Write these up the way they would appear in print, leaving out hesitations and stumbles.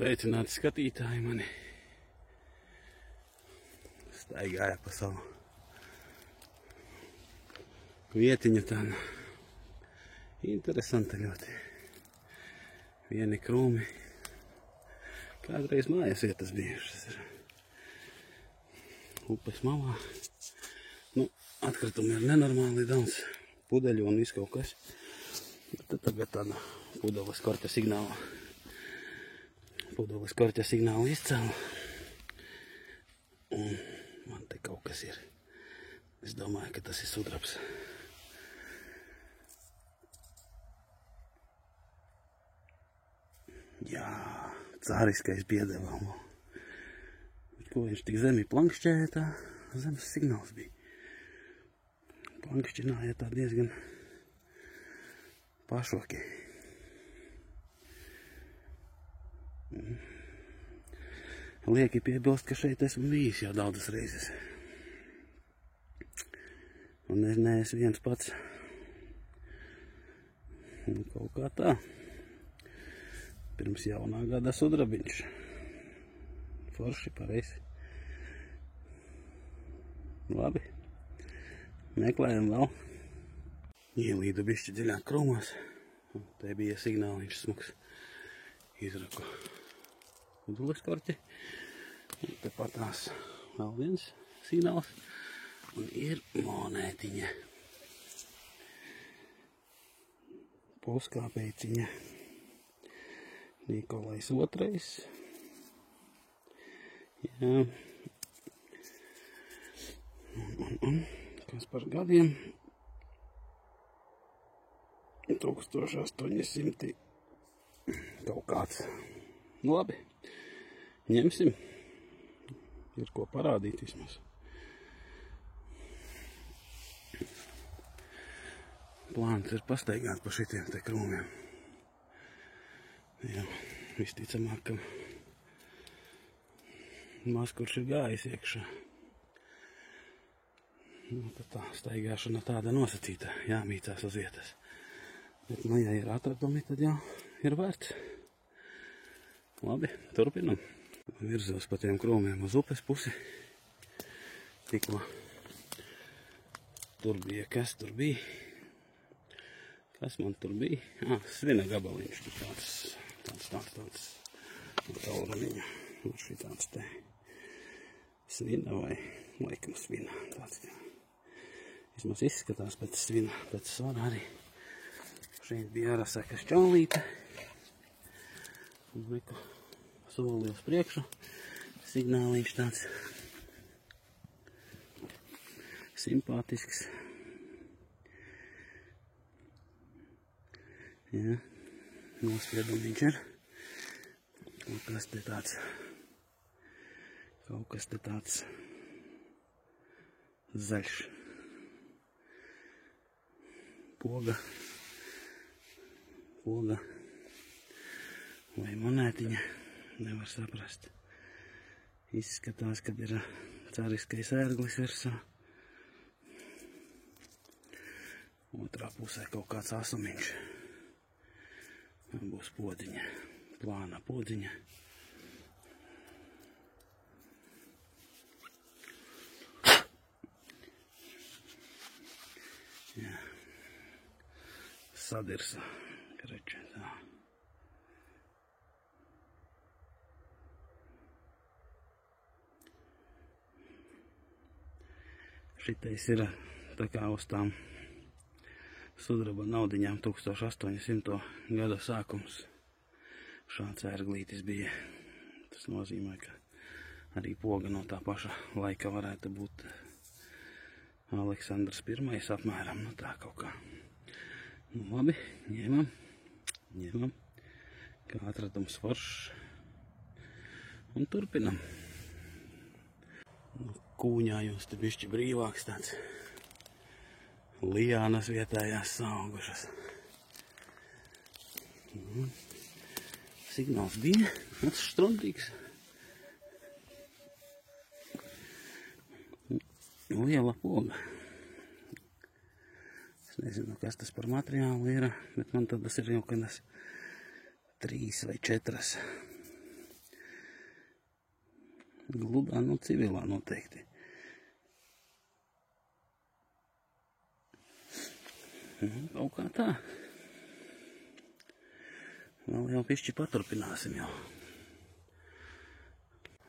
Sveicināti skatītāji mani. Staigāja pa savu vietiņu tādu. Interesanta ļoti. Vieni krūmi. Kādreiz mājas vietas bijušas ir. Upes malā. Nu, atkritumi ir nenormāli daudz. Pudeļu un viss kaut kas. Tad tagad tāda pudeles korķa signāla. Pudeles korķa signālu izcēlu. Un man te kaut kas ir. Es domāju, ka tas ir sudrabs. Jā, cāriskais piedevām. Ko viņš tik zemi plankšķēja, tā zemes signāls bija. Plankšķināja tā diezgan pašoki. Lieki piebilst, ka šeit esmu bijis jau daudzas reizes. Un es neesmu viens pats. Un kaut kā tā. Pirms jaunā gada sudrabiņš. Forši, pareizi. Labi. Meklējam vēl. Ielīdu bišķi dziļāk krūmās. Te bija signāliņš smuks. Izraku pudeles korķi. Un tepat tās vēl viens signāls. Un ir monētiņa. Puskāpēciņa. Nikolais II. Jā. Un kas par gadiem? 1800 kaut kāds. Nu labi, ņemsim. Ir ko parādīt vismaz. Plāns ir pastaigāt pa šitiem te krūmiem. Jā, visticamāk, ka maz kurš ir gājis iekšā. Nu, tad tā staigāšana tāda nosacīta, jāmīcās uz vietas. Bet, nu, ja ir atradumi, tad jau ir vērts. Labi, turpinam. Virzos pa tiem krūmiem uz upes pusi. Tikko tur bija, kas tur bija? Kas man tur bija? Svina gabaliņš, tāds tauraniņa. Un šī tāds te svina vai laikam svina. Tāds kā. Vismaz izskatās pēc svina, pēc svara arī. Šeit bija ārasaka šķaulīte. Un neko soli uz priekšu. Signāliņš tāds simpātisks. Jā, nospiedumiņš ir. Kaut kas te tāds zaļš. Poga vai monētiņa, nevar saprast. Izskatās, kad ir cāriskais ērglis virsā. Otrā pusē kaut kāds asumiņš. Būs podziņa, plāna podziņa. Jā. Sadirsa. Reče, tā. Šitais ir tā kā uz tām sudraba naudiņām 1800. gada sākums. Šāds ērglītis bija. Tas nozīmē, ka arī poga no tā paša laika varētu būt Aleksandrs I apmēram. Nu tā kaut kā. Nu labi, ņemam. Kā atradums foršs. Un turpinam. Kūņājos te bišķi brīvāks tāds. Lijānas vietējās saugušas. Signāls bija. Tas strundīgs. Liela poga. Es nezinu, kas tas par materiālu ir, bet man tad tas ir jau kādas 3 vai 4. Gludā, nu civilā noteikti. Kaut kā tā. Vēl jau pišķi paturpināsim jau.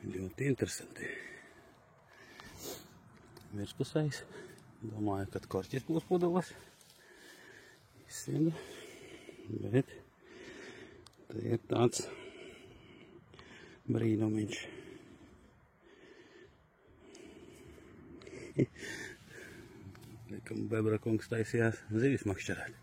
Ļoti interesanti. Virspusējs. Domāju, kad korķis būs pudeles. Izsieda. Bet te ir tāds brīnumiņš. Likam, Bebra kungs taisījās zivis makšķerēt.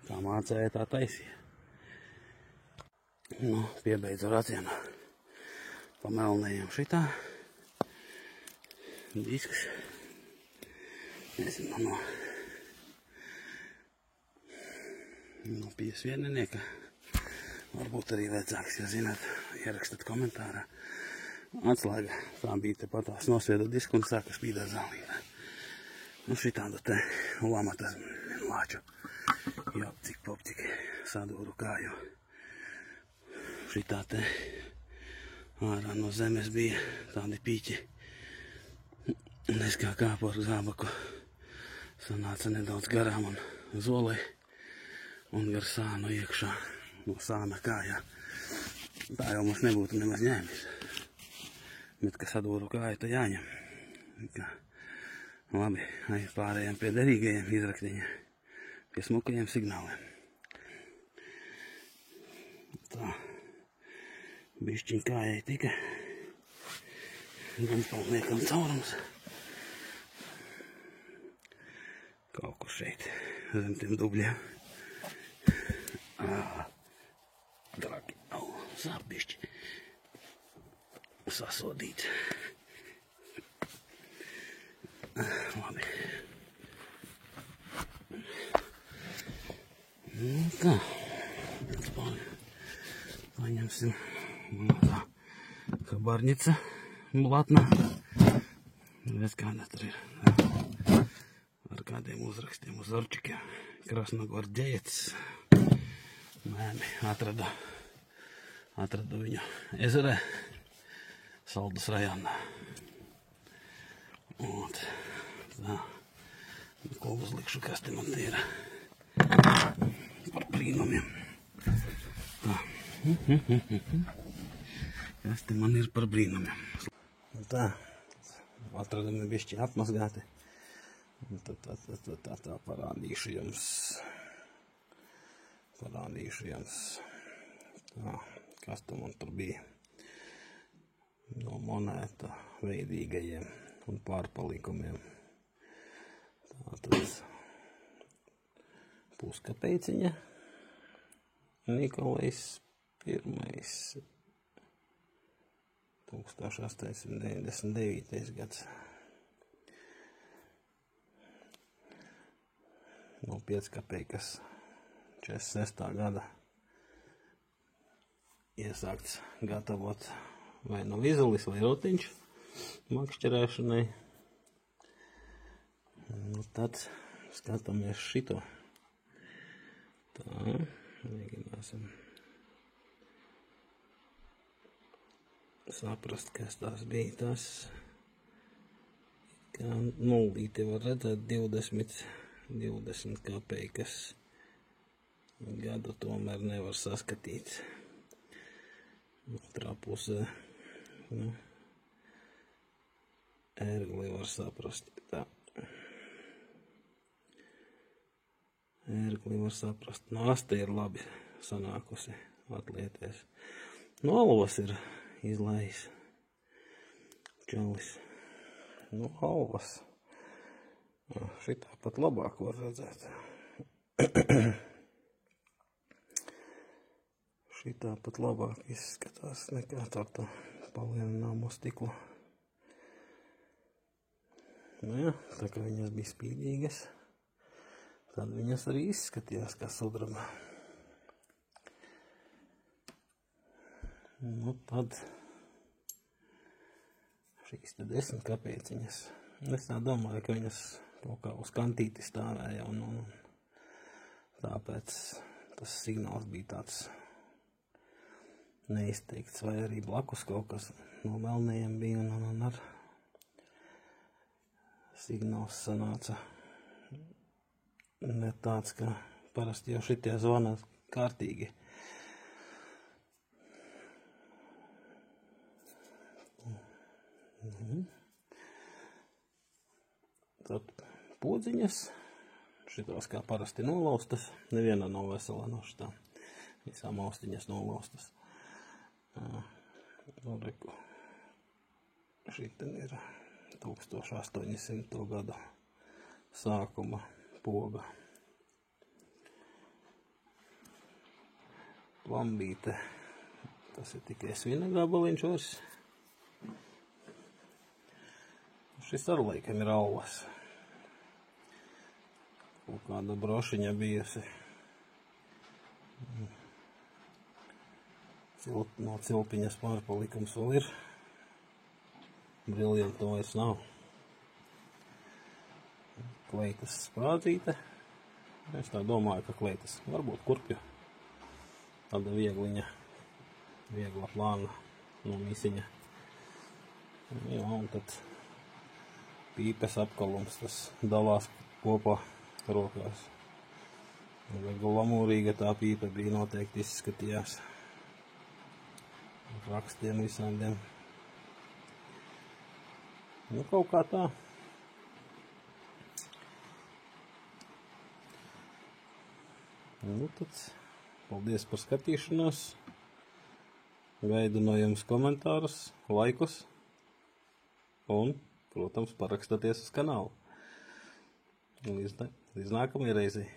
Kā mācēja, tā taisīja. Nu, piebeidzu racienu. Pamelnējam šitā. Disks. Nezinu, no piesvieninieka. Varbūt arī vecāks, ja zināt, ierakstat komentārā. Atslēga. Tā bija te patās nosvieda disku un sāka spīdēt zālītā. Nu, šitādu te lamatas lāču. Jopcik, popcik, sadūru kāju. Šitā te ārā no zemes bija tādi pīķi. Es kā kāpu ar zābaku. Sanāca nedaudz garām un zolei. Un gar sānu iekšā no sāna kājā. Tā jau mums nebūtu nemaz ņēmis. Bet, ka sadūru kāju, tad jāņem. Labi, pārējām pie derīgajiem izraktiņiem. Pie smukajiem signāliem. Tā. Bišķiņ kājai tika. Gumpalniekam caurums. Kaut kur šeit, zem tiem dubļiem. Dragi, sāp bišķi. Sasodīt. Labi. Nu tā. Paņemsim tā kabarņica blatna. Redz, kāda tur ir. Ar kādiem uzrakstiem uz orčikiem. Krasnogvardietis. Mēmi atradu viņu ezerē. Saldus rajonā. Un tā. Ko uzlikšu, kas te man ir par brīnumiem. Tā. Kas te man ir par brīnumiem. Tā. Atradumi bišķi apmazgāti. Tā parādīšu jums. Tā. Kas te man tur bija. No monēta veidīgajiem un pārpalikumiem. Tātad puskapeiciņa. Nikolais I. 1899. gads. No 5 kapeikas 46. gada iesākts gatavot vai no vizulis vai rotiņš makšķerēšanai. Nu, tad skatāmies šito. Tā, mēģināsim saprast, kas tās bija. Tas, kā nulīti var redzēt 20 kapeikas. Gadu tomēr nevar saskatīt. Otrā pusē. Nu, ērgli var saprast. Tā. Ērgli var saprast. No asti ir labi sanākusi atlieties. No alvas ir izlējis čalis. No alvas. Šitā pat labāk var redzēt. Šitā pat labāk izskatās nekā ar to palielināmo stiklu. Nu jā, tā kā viņas bija spīdīgas, tad viņas arī izskatījās kā sudraba. Nu tad šīs te 10 kapieciņas. Es tā domāju, ka viņas kaut kā uz kantīti stāvēja un tāpēc tas signāls bija tāds neizteikts, vai arī blakus kaut kas no melnējiem bija un ar signāls sanāca ne tāds, ka parasti jau šitie zvana kārtīgi. Tad podziņas, šitās kā parasti nolaustas, neviena nav vesela no šitām, visām austiņas nolaustas. Reku, šiten ir 1800. gada sākuma poga. Plambīte, tas ir tikai svina gabaliņš vairs. Šis ar laikam ir auvas. Kaut kāda brošiņa bijusi. No cilpiņas pārpalikums vēl ir. Briljantu vairs nav. Kleitas sprādzīte. Es tā domāju, ka kleitas varbūt kurpju. Tāda viegliņa, viegla plāna no mīsiņa. Jā, un tad pīpes apkalums, tas dalās kopā rokās. Glamūrīga tā pīpe bija noteikti izskatījās. Rakstiem visādiem. Nu, kaut kā tā. Nu, tad paldies par skatīšanos. Gaidu no jums komentārus, laikus un, protams, parakstaties uz kanālu. Līdz nākamajai reizei.